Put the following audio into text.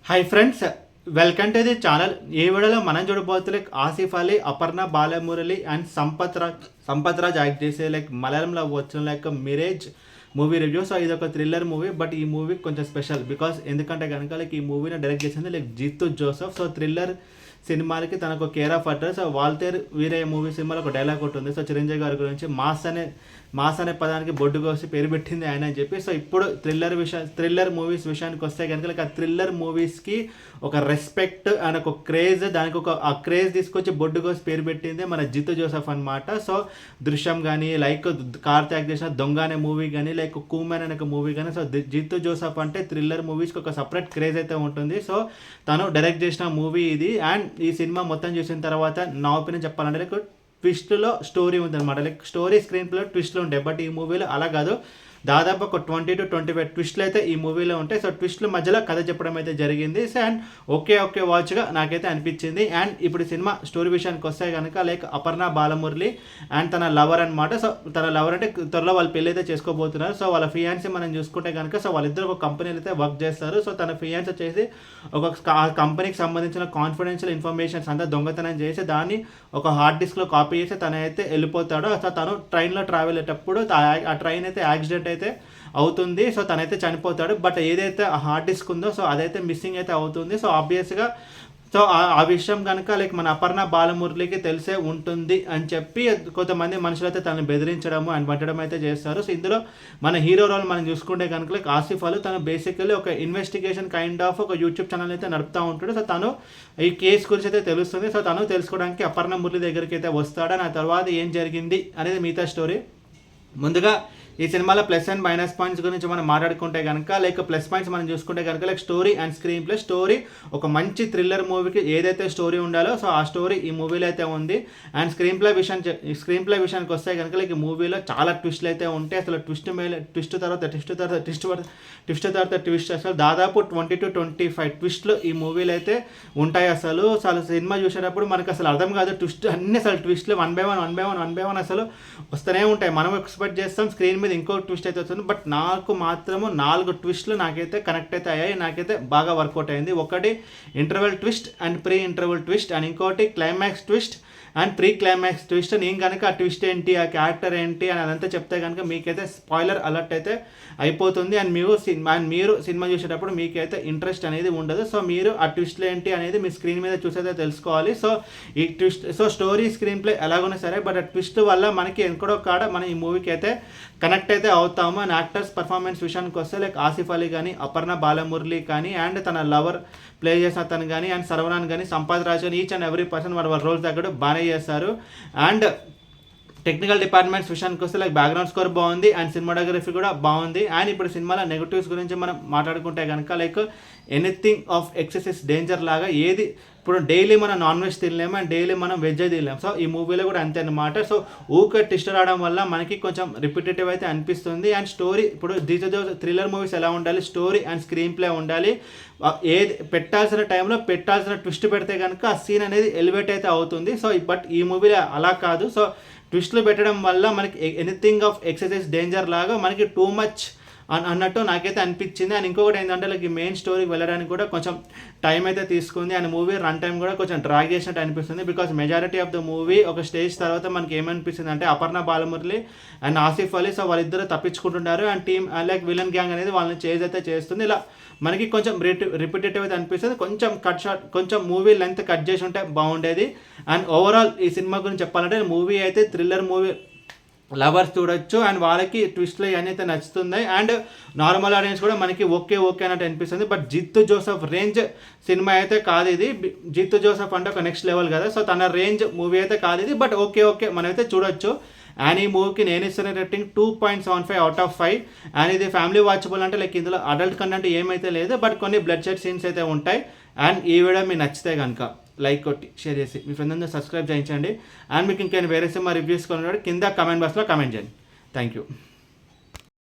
Hi friends, welcome to the channel. ఈ వీడియోలో మనం చూడబోతున్న ఆసిఫ్ అలీ, అపర్ణ బాలమురళి అండ్ సంపత్ రాజ్ యాక్ట్ చేసే మలయాళంలో వచ్చిన మిరేజ్ మూవీ రివ్యూ. సో ఇది ఒక థ్రిల్లర్ మూవీ, బట్ ఈ మూవీ కొంచెం స్పెషల్ బికాస్ ఎందుకంటే కనుక ఈ మూవీని డైరెక్ట్ చేసింది జీతు జోసెఫ్. సో థ్రిల్లర్ సినిమాలకి తనకు care of address. So Waltair వీరే మూవీ సినిమాలో ఒక డైలాగ్ ఒకటి ఉంది. సో చిరంజీవి గారి గురించి మాస్ అనే పదానికి బొడ్డు కోసి పేరు పెట్టింది ఆయన అని చెప్పి. సో ఇప్పుడు థ్రిల్లర్ మూవీస్ విషయానికి వస్తే కనుక ఆ థ్రిల్లర్ మూవీస్కి ఒక రెస్పెక్ట్ అండ్ ఒక క్రేజ్, దానికి ఆ క్రేజ్ తీసుకొచ్చి బొడ్డు కోసి పేరు పెట్టింది మన జితు జోసెఫ్ అనమాట. సో దృశ్యం కానీ, కార్తీక్ యాక్ట్ చేసిన దొంగ అనే మూవీ కానీ, కూమెన్ అనే ఒక మూవీ కానీ. సో జితు జోసెఫ్ అంటే థ్రిల్లర్ మూవీస్కి ఒక సపరేట్ క్రేజ్ అయితే ఉంటుంది. సో తను డైరెక్ట్ చేసిన మూవీ ఇది. అండ్ ఈ సినిమా మొత్తం చూసిన తర్వాత నా ఒపీనియన్ చెప్పాలంటే ట్విస్ట్లో స్టోరీ ఉందన్నమాట. స్టోరీ స్క్రీన్ ప్లే ట్విస్ట్లు ఉంటాయి, బట్ ఈ మూవీలో అలా కాదు. దాదాపు ఒక 20 to 25 ట్విస్ట్లు అయితే ఈ మూవీలో ఉంటాయి. సో ట్విస్ట్ల మధ్యలో కథ చెప్పడం అయితే జరిగింది. సో అండ్ ఓకే వాచ్గా నాకైతే అనిపించింది. అండ్ ఇప్పుడు సినిమా స్టోరీ విషయానికి వస్తే కనుక అపర్ణ బాలమురళి అండ్ తన లవర్ అనమాట. సో తన లవర్ అంటే త్వరలో వాళ్ళు పెళ్ళి అయితే చేసుకోబోతున్నారు. సో వాళ్ళ ఫియాన్సీ మనం చూసుకుంటే కనుక సో వాళ్ళిద్దరు ఒక కంపెనీలో అయితే వర్క్ చేస్తారు. సో తన ఫియాన్స్ వచ్చేసి ఒక కంపెనీకి సంబంధించిన కాన్ఫిడెన్షియల్ ఇన్ఫర్మేషన్స్ అంతా దొంగతనం చేసి దాన్ని ఒక హార్డ్ డిస్క్లో కాపీ చేసి తనైతే వెళ్ళిపోతాడో. సో తను ట్రైన్లో ట్రావెల్ అయ్యేటప్పుడు ఆ ట్రైన్ అయితే యాక్సిడెంట్ అయితే అవుతుంది. సో తనైతే చనిపోతాడు. బట్ ఏదైతే ఆ హార్డ్ డిస్క్ ఉందో సో అదైతే మిస్సింగ్ అయితే అవుతుంది. సో ఆబ్వియస్గా సో ఆ విషయం కనుక మన అపర్ణ బాలమురళికి తెలిసే ఉంటుంది అని చెప్పి కొంతమంది మనుషులు అయితే తనని బెదిరించడము అండ్ పట్టడం అయితే చేస్తారు. సో ఇందులో మన హీరో రోల్ మనం చూసుకుంటే కనుక ఆసిఫ్ అలీ తను బేసికల్లీ ఒక ఇన్వెస్టిగేషన్ కైండ్ ఆఫ్ ఒక యూట్యూబ్ ఛానల్ అయితే నడుపుతూ ఉంటాడు. సో తను ఈ కేసు గురించి అయితే తెలుస్తుంది. సో తను తెలుసుకోవడానికి అపర్ణ మురళి దగ్గరికి అయితే వస్తాడు. ఆ తర్వాత ఏం జరిగింది అనేది మిగతా స్టోరీ. ముందుగా ఈ సినిమాలో ప్లస్ అండ్ మైనస్ పాయింట్స్ గురించి మనం మాట్లాడుకుంటే కనుక ప్లస్ పాయింట్స్ మనం చూసుకుంటే కనుక story and screen play. Story ఒక మంచి థ్రిల్లర్ మూవీకి ఏదైతే స్టోరీ ఉండాలో సో ఆ స్టోరీ ఈ మూవీలో అయితే ఉంది. అండ్ స్క్రీన్ ప్లే విషయానికి వస్తే కనుక ఈ మూవీలో చాలా ట్విస్ట్లు అయితే ఉంటాయి. అసలు ట్విస్ట్ తర్వాత ట్విస్ట్ అసలు దాదాపు 20 to 25 ట్విస్ట్లు ఈ మూవీలో అయితే ఉంటాయి. అసలు సినిమా చూసేటప్పుడు మనకు అసలు అర్థం కాదు. అన్ని అసలు ట్విస్ట్లు వన్ బై వన్ అసలు వస్తూనే ఉంటాయి. మనం ఎక్స్పెక్ట్ చేస్తాం స్క్రీన్ మీద ఇంకో ట్విస్ట్ అయితే వస్తుంది, బట్ నాకు మాత్రము 4 ట్విస్ట్లు నాకైతే కనెక్ట్ అయితే అయ్యాయి. నాకైతే బాగా వర్కౌట్ అయింది. ఒకటి interval twist and pre interval twist and ఇంకోటి climax twist and pre climax twist. నేను కనుక ఆ ట్విస్ట్ ఏంటి, ఆ క్యారెక్టర్ ఏంటి అని అదంతా చెప్తే కనుక మీకైతే స్పాయిలర్ అలర్ట్ అయితే అయిపోతుంది. అండ్ మీరు సినిమా చూసేటప్పుడు మీకైతే ఇంట్రెస్ట్ అనేది ఉండదు. సో మీరు ఆ ట్విస్ట్లు ఏంటి అనేది మీ స్క్రీన్ మీద చూసైతే తెలుసుకోవాలి. సో ఈ ట్విస్ట్ స్టోరీ స్క్రీన్ ప్లే ఎలాగున్నా సరే, బట్ ఆ ట్విస్ట్ వల్ల మనకి ఎక్కడో కాడ మనం ఈ మూవీకి అయితే కనెక్ట్ అయితే అవుతాము. అండ్ యాక్టర్స్ పర్ఫార్మెన్స్ విషయానికి వస్తే ఆసిఫ్ అలీ కానీ, అపర్ణ బాలమురళి కానీ అండ్ తన లవర్ ప్లే చేసిన తను కానీ అండ్ సర్వనాన్ కానీ, సంపత్ రాజ్ కానీ, ఈచ్ అండ్ ఎవ్రీ పర్సన్ వాళ్ళ రోల్స్ దగ్గర బాగానే చేస్తారు. అండ్ టెక్నికల్ డిపార్ట్మెంట్స్ విషయానికి వస్తే బ్యాక్గ్రౌండ్ స్కోర్ బాగుంది అండ్ సినిమాటోగ్రఫీ కూడా బాగుంది. అండ్ ఇప్పుడు సినిమాలో నెగటివ్స్ గురించి మనం మాట్లాడుకుంటే కనుక anything of excess is danger లాగా ఏది ఇప్పుడు డైలీ మనం నాన్ వెజ్ తినలేము అండ్ డైలీ మనం వెజ్ తినలేము. సో ఈ మూవీలో కూడా అంతే అనమాట. సో ట్విస్ట్ రావడం వల్ల మనకి కొంచెం రిపిటేటివ్ అయితే అనిపిస్తుంది. అండ్ స్టోరీ ఇప్పుడు థ్రిల్లర్ మూవీస్ ఎలా ఉండాలి, స్టోరీ అండ్ స్క్రీన్ ప్లే ఉండాలి. ఏది పెట్టాల్సిన టైంలో పెట్టాల్సిన ట్విస్ట్ పెడితే కనుక ఆ సీన్ అనేది ఎలివేట్ అయితే అవుతుంది. సో బట్ ఈ మూవీలో అలా కాదు. సో ట్విస్ట్లు పెట్టడం వల్ల మనకి ఎనీథింగ్ ఆఫ్ ఎక్సెస్ డేంజర్ లాగా మనకి టూ మచ్ అన్నట్టు నాకైతే అనిపించింది. అండ్ ఇంకొకటి ఏంటంటే ఈ మెయిన్ స్టోరీకి వెళ్ళడానికి కూడా కొంచెం టైం అయితే తీసుకుంది. అండ్ మూవీ రన్ టైం కూడా కొంచెం డ్రాగ్ చేసినట్టు అనిపిస్తుంది. Because majority of the movie ఒక స్టేజ్ తర్వాత మనకి ఏమనిపిస్తుంది అంటే అపర్ణ బాలమురళి అండ్ ఆసిఫ్ అలీ సో వాళ్ళిద్దరు తప్పించుకుంటున్నారు అండ్ టీమ్ విలన్ గ్యాంగ్ అనేది వాళ్ళని చేజ్ అయితే చేస్తుంది. ఇలా మనకి కొంచెం రిపిటేటివ్ అయితే అనిపిస్తుంది. కొంచెం మూవీ లెంత్ కట్ చేసి ఉంటే బాగుండేది. అండ్ ఓవరాల్ ఈ సినిమా గురించి చెప్పాలంటే మూవీ అయితే థ్రిల్లర్ మూవీ లవర్స్ చూడొచ్చు అండ్ వాళ్ళకి ట్విస్ట్లు ఇవన్నీ అయితే నచ్చుతున్నాయి. అండ్ నార్మల్ ఆడియన్స్ కూడా మనకి ఓకే అన్నట్టు అనిపిస్తుంది. But Jittu Joseph range cinema అయితే కాదు ఇది. జిత్తు జోసెఫ్ అంటే ఒక నెక్స్ట్ లెవెల్ కదా. సో తన రేంజ్ మూవీ అయితే కాదు ఇది, బట్ ఓకే మనమైతే చూడొచ్చు. అండ్ ఈ మూవీకి నేను ఇస్తున్న రేటింగ్ 2.75 out of 5. అండ్ ఇది ఫ్యామిలీ వాచబుల్ అంటే ఇందులో అడల్ట్ కంటెంట్ ఏమైతే లేదు, బట్ కొన్ని బ్లడ్ షెడ్ సీన్స్ అయితే ఉంటాయి. అండ్ ఈ వీడియో మీకు నచ్చితే కనుక లైక్ కొట్టి షేర్ చేసి మీ ఫ్రెండ్ అందరూ సబ్స్క్రైబ్ చేయించండి. అండ్ మీకు ఇంకేమైనా వేరే సినిమా రివ్యూస్ కొన్నాడు కింద కమెంట్ బాక్స్లో కమెంట్ చేయండి. Thank you.